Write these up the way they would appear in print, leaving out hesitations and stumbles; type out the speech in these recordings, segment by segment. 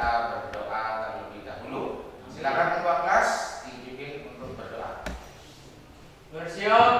kita berdoa terlebih dahulu. Silakan ketua kelas dipimpin untuk berdoa. Bersiap,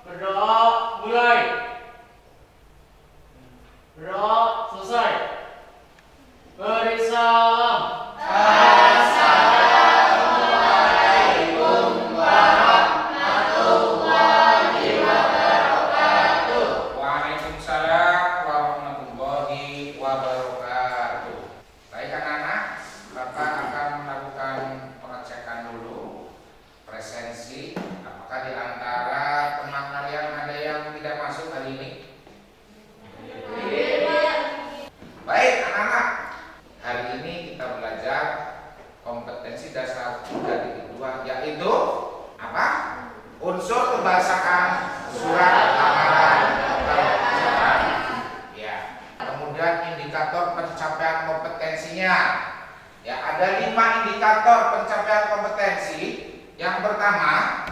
berdoa mulai. Berdoa selesai. Beri salam. Assalamualaikum warahmatullahi wabarakatuh. Waalaikumsalam warahmatullahi wabarakatuh. Baik anak-anak, Bapak akan melakukan pengecekan dulu presensi. Apakah di antara teman kalian ada yang tidak masuk hari ini? Baik anak-anak, hari ini kita belajar kompetensi dasar 3.2, yaitu apa? Unsur kebahasaan surat lamaran pekerjaan. Ya. Kemudian indikator pencapaian kompetensinya. Ya, ada 5 indikator pencapaian kompetensi. Yang pertama,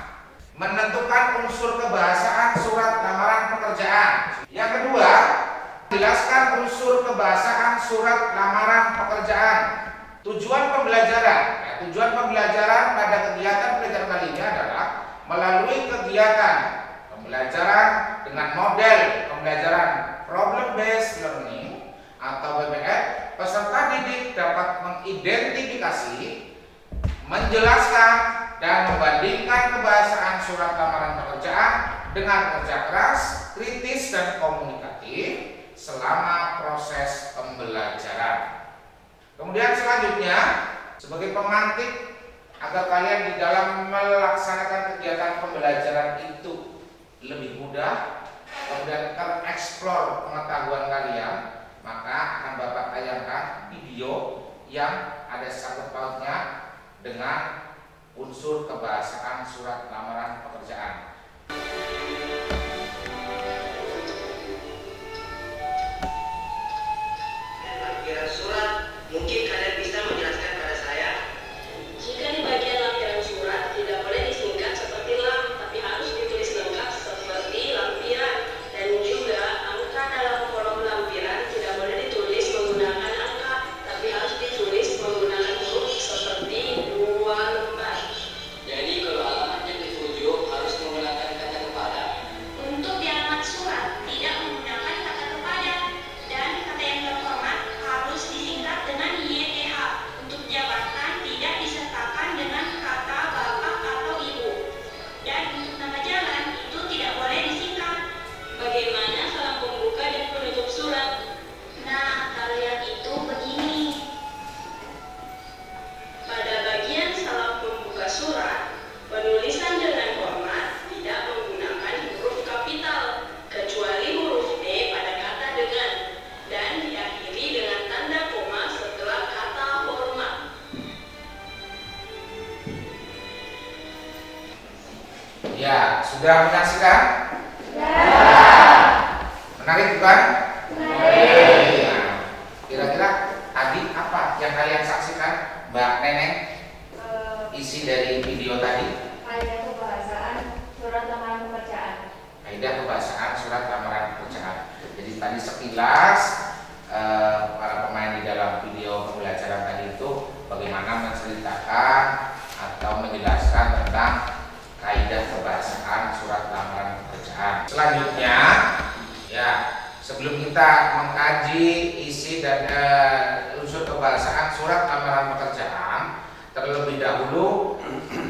menentukan unsur kebahasaan surat lamaran pekerjaan. Yang kedua, jelaskan unsur kebahasaan surat lamaran pekerjaan. Tujuan pembelajaran, tujuan pembelajaran pada kegiatan belajar kali ini adalah melalui kegiatan pembelajaran dengan model pembelajaran problem based learning atau PBL, peserta didik dapat mengidentifikasi, menjelaskan dan membandingkan kebahasaan surat lamaran pekerjaan dengan kerja keras, kritis dan komunikatif selama proses pembelajaran. Kemudian selanjutnya, sebagai pemantik agar kalian di dalam melaksanakan kegiatan pembelajaran itu lebih mudah, kemudian tereksplor pengetahuan kalian, maka akan Bapak tayangkan video yang ada sangkut pautnya dengan unsur kebahasaan surat lamaran pekerjaan. Lampiran surat, mungkin kalian bisa menjelaskan pada saya. Jika di bagian lampiran surat tidak boleh disingkat seperti lam, tapi harus ditulis lengkap seperti lampiran. Dan juga angka dalam kolom lampiran tidak boleh ditulis menggunakan angka, tapi harus ditulis menggunakan huruf seperti 2 lembar. Jadi kalau alamatnya dituju harus menggunakan kata kepada. Untuk di alamat surat tidak menggunakan kata kepada, dan kata yang terhormat harus disingkat dengan YTH. Untuk jabatan tidak disertakan dengan kata bapak atau ibu, dan untuk nama jalan itu tidak boleh disingkat. Bagaimana salam pembuka dan penutup surat? Nah, kalau yang itu begini. Pada bagian salam pembuka surat, penulisan dengan hormat tidak menggunakan huruf kapital, kecuali huruf D pada kata dengan, dan diakhiri dengan tanda koma setelah kata hormat. Ya, sudah menyaksikan? Menarik bukan? Ya. Kira-kira tadi apa yang kalian saksikan, Mbak Neneng? Isi dari video tadi? Kaidah kebahasaan surat lamaran pekerjaan. Kaidah kebahasaan surat lamaran pekerjaan. Jadi tadi sekilas para pemain di dalam video pembelajaran tadi itu bagaimana menceritakan atau menjelaskan tentang kaidah kebahasaan surat lamaran pekerjaan. Selanjutnya, ya, sebelum kita mengkaji isi dan unsur kebahasaan surat lamaran pekerjaan, terlebih dahulu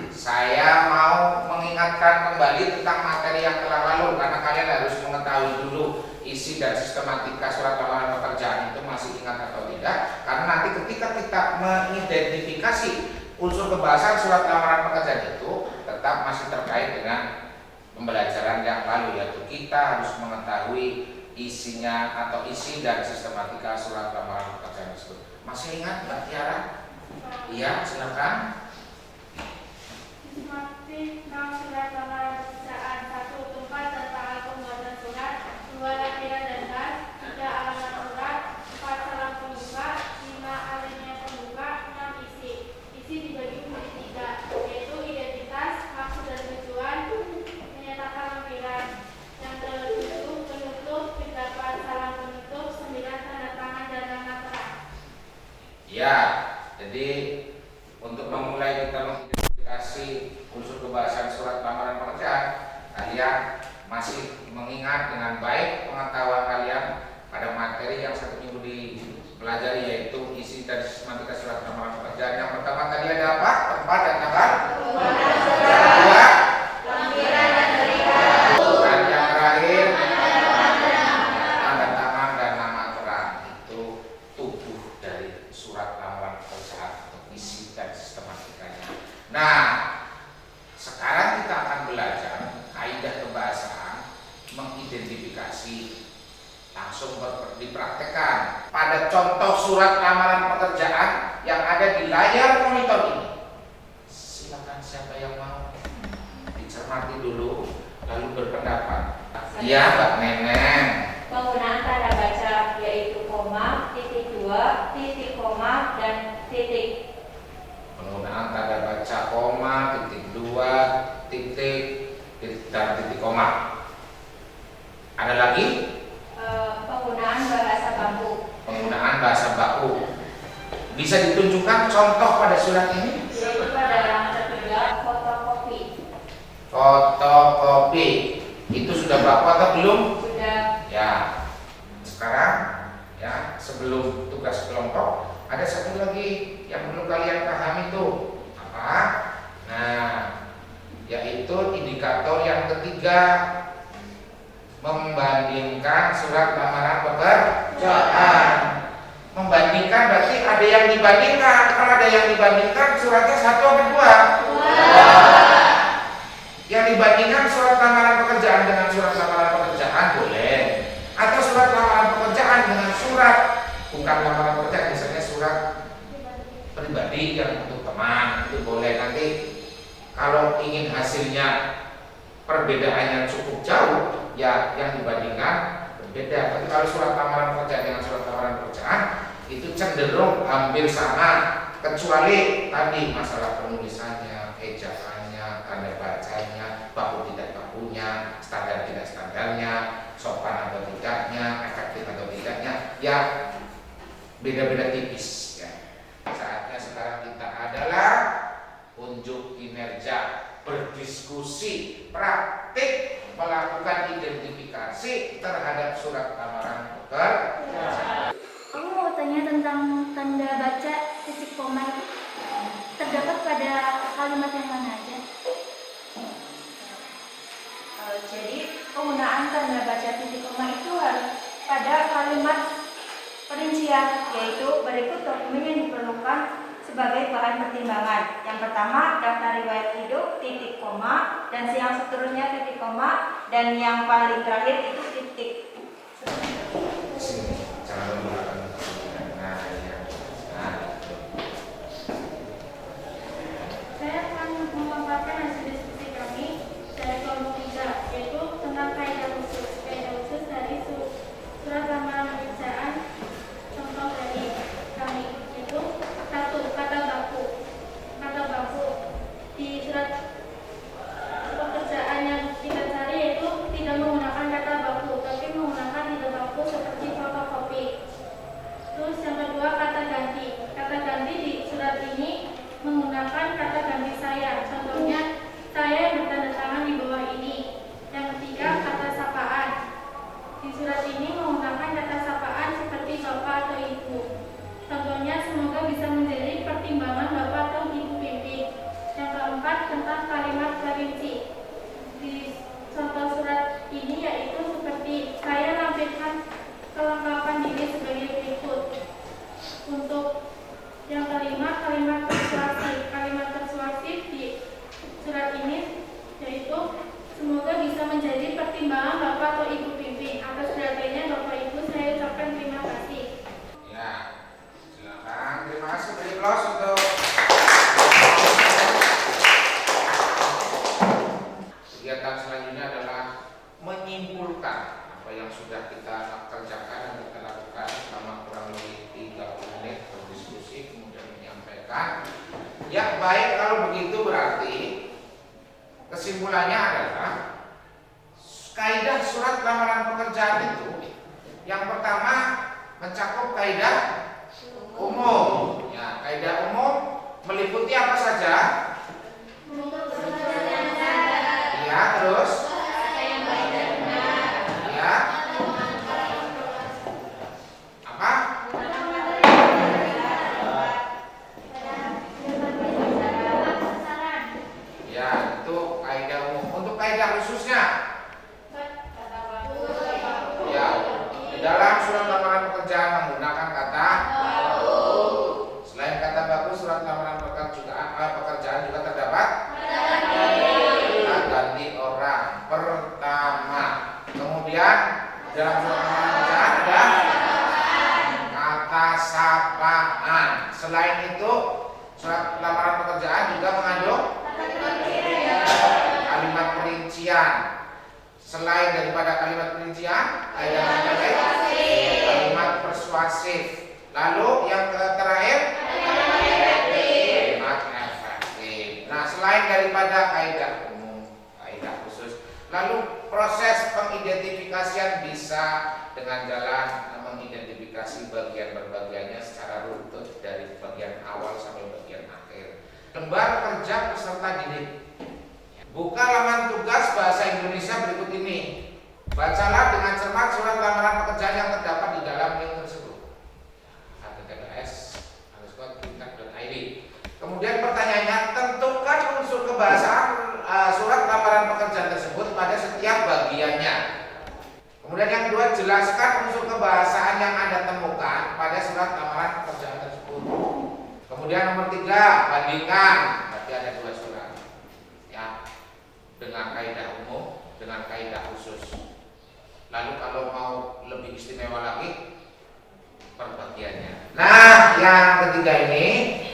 saya mau mengingatkan kembali tentang materi yang telah lalu, karena kalian harus mengetahui dulu isi dan sistematika surat lamaran pekerjaan itu masih ingat atau tidak, karena nanti ketika kita mengidentifikasi unsur kebahasaan surat lamaran pekerjaan itu tetap masih terkait dengan pembelajaran yang lalu, yaitu kita harus mengetahui isinya atau isi dan sistematika surat lamaran pekerjaan tersebut. Masih ingat Mbak Tiara? Iya, silakan. Sistematika surat lamaran pekerjaan: 1. Tempat dan tanggal pembuatan surat, 2. lampiran dan tas, 3. alamat surat, 4. salam pembuka, 5. alinea pembuka, 6. isi. Isi dibagi menjadi 3, yaitu identitas, maksud dan tujuan, menyatakan lampiran. Yang ke-7 penutup, 8 salam penutup, 9 tanda tangan dan nama terang. Ya, jadi untuk memulai kita mengidentifikasi unsur kebahasaan surat lamaran pekerjaan, kalian masih mengingat dengan baik pengetahuan kalian pada materi yang satu minggu dipelajari, yaitu isi dan sistematika surat lamaran pekerjaan. Yang pertama tadi ada apa? Tempat dan tanggal. Kedua, dan yang terakhir tanda tangan dan nama terang. Itu tubuh dari surat lamaran pekerjaan untuk isi dan sistematikanya. Nah, sekarang kita akan belajar kaidah kebahasaan mengidentifikasi, langsung dipraktekkan pada contoh surat lamaran pekerjaan yang ada di layar monitor ini. Silakan siapa yang mau dicermati dulu lalu berpendapat. Iya, Mbak Neneng. Penggunaan tanda baca yaitu koma, titik dua, titik koma, dan titik. Penggunaan tanda baca koma, titik dua, titik, dan titik koma. Ada lagi? Penggunaan bahasa baku. Penggunaan bahasa baku. Bisa ditunjukkan contoh pada surat ini? Yaitu pada yang ketiga, fotokopi. Fotokopi. Itu sudah baku atau belum? Sudah. Ya. Sekarang ya, sebelum tugas kelompok ada satu lagi yang belum kalian pahami tuh. Apa? Nah, yaitu indikator yang ketiga, membandingkan surat lamaran pekerjaan. Membandingkan berarti ada yang dibandingkan. Kalau ada yang dibandingkan, suratnya satu atau dua? Yang dibandingkan surat lamaran pekerjaan dengan surat lamaran pekerjaan boleh, atau surat lamaran pekerjaan dengan surat bukan lamaran pekerjaan, misalnya surat pribadi yang untuk teman, itu boleh. Nanti kalau ingin hasilnya perbedaannya cukup jauh, ya yang dibandingkan berbeda. Tapi kalau surat lamaran pekerjaan dengan surat lamaran pekerjaan itu cenderung hampir sama, kecuali tadi masalah penulisannya, ejaannya, tanda bacanya, baku tidak bakunya, standar tidak standarnya, sopan atau tidaknya, efektif atau tidaknya, ya beda-beda tipis ya. Saatnya sekarang kita adalah unjuk kinerja, berdiskusi, praktik melakukan identifikasi terhadap surat lamaran pekerjaan. Aku mau tanya tentang tanda baca titik koma itu terdapat pada kalimat yang mana aja? Jadi penggunaan tanda baca titik koma itu harus pada kalimat perincian, yaitu berikut dokumen yang diperlukan sebagai bahan pertimbangan. Yang pertama, daftar riwayat hidup, titik koma, dan yang seterusnya titik koma, dan yang paling terakhir itu titik. Sini, jangan menggunakan. Nah, ya. Nah, itu. Saya akan memaparkan hasil diskusi kami dari kelompok 3, yaitu tentang kaidah khusus. Kaidah khusus dari surat lamaran pekerjaan. Contoh dari kami itu satu, kata baku. Kata baku di surat pekerjaan yang kita cari yaitu tidak menggunakan kata baku, tapi menggunakan tidak baku seperti fotokopi. Terus yang kedua, kata ganti. Kata ganti di surat ini menggunakan kata ganti saya. Contohnya, saya yang bertanda tangan di bawah ini. Yang ketiga, kata sapaan. Di surat ini menggunakan kata sapaan seperti bapak atau ibu. Contohnya, semoga bisa menjadi pertimbangan bapak atau ibu pimpin. Yang keempat, tentang kalimat perinci. Di contoh surat ini yaitu seperti saya lampirkan kelengkapan diri sebagai berikut. Untuk yang kelima, kalimat persuasif. Kalimat persuasif di surat ini yaitu semoga bisa menjadi pertimbangan bapak atau ibu pimpin. Atas perhatiannya bapak ibu, saya ucapkan terima kasih. Ya, silakan. Terima kasih. Beri aplaus untuk kegiatan selanjutnya adalah menyimpulkan apa yang sudah kita kerjakan dan kita lakukan selama kurang lebih 30 menit berdiskusi, kemudian menyampaikan. Ya baik, kalau begitu berarti kesimpulannya adalah kaidah surat lamaran pekerjaan itu yang pertama mencakup kaidah umum. selain itu surat lamaran pekerjaan juga mengandung kalimat perincian. Selain daripada kalimat perincian, ada kalimat persuasif. Lalu yang terakhir kalimat efektif. Nah, selain daripada kaidah umum, kaidah khusus, lalu proses pengidentifikasian bisa dengan jalan mengidentifikasi bagian berbagiannya secara runtut dari bagian awal sampai bagian akhir. Lembar kerja peserta didik. Buka laman tugas bahasa Indonesia berikut ini. Bacalah dengan cermat surat lamaran pekerjaan yang terdapat di dalam link tersebut. https://bintak.id. Kemudian pertanyaannya, tentukan unsur kebahasaan surat lamaran pekerjaan tersebut pada setiap bagiannya. Kemudian yang kedua, jelaskan unsur kebahasaan yang Anda temukan pada surat lamaran pekerjaan tersebut. Kemudian nomor 3, bandingkan. Berarti ada 2 surat. Ya, dengan kaidah umum, dengan kaidah khusus. Lalu kalau mau lebih istimewa lagi, perbagiannya. Nah, yang ketiga ini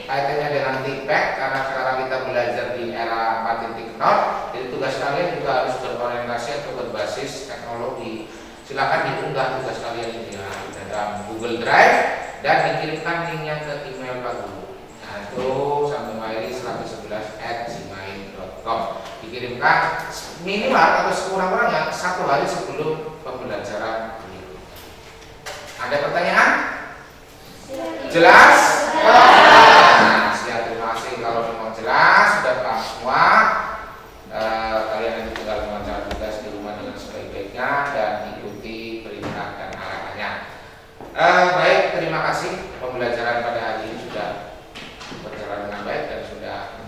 kaitannya dengan TIPEK, karena sekarang kita belajar di era 4.0. Jadi tugas kalian juga harus berorientasi atau berbasis teknologi. Silakan diunggah tugas kalian ini ya, dalam Google Drive dan dikirimkan linknya ke email Pak Guru. Nah, itu sampai111@gmail.com. Dikirimkan minimal atau sekurang-kurangnya 1 hari sebelum pembelajaran ini. Ada pertanyaan? Jelas? Nah, siap, terima kasih. Kalau memang jelas, sudah paham semua, kalian nanti tinggal mengerjakan tugas di rumah dengan sebaik-baiknya dan ikuti perintah dan arahannya. Baik, terima kasih. Pembelajaran pada hari ini sudah berjalan dengan baik dan sudah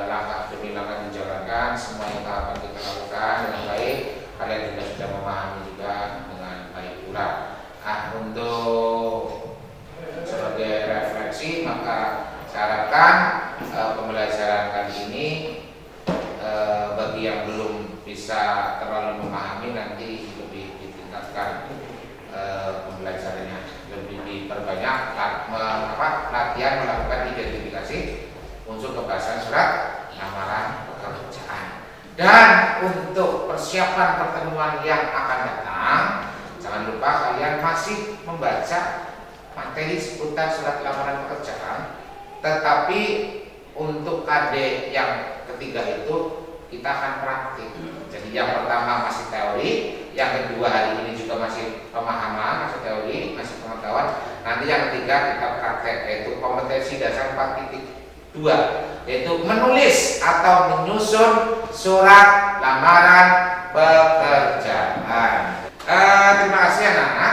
langkah demi langkah dijalankan. Semua yang tahapan kita lakukan dengan baik. Kalian juga sudah memahami juga dengan baik pula. Nah, untuk sebagai refleksi, maka saya harapkan pembelajaran kali ini bagi yang belum bisa terlalu memahami, nanti lebih ditingkatkan pembelajarannya, lebih diperbanyak latihan melakukan identifikasi unsur kebahasaan surat lamaran pekerjaan. Dan untuk persiapan pertemuan yang akan datang, jangan lupa kalian masih membaca materi seputar surat lamaran pekerjaan. Tetapi untuk KD yang ketiga itu kita akan praktik. Jadi yang pertama masih teori, yang kedua hari ini juga masih pemahaman, masih teori, masih pengetahuan. Nanti yang ketiga kita praktek, yaitu kompetensi dasar 4.2, yaitu menulis atau menyusun surat lamaran pekerjaan. Terima kasih anak-anak.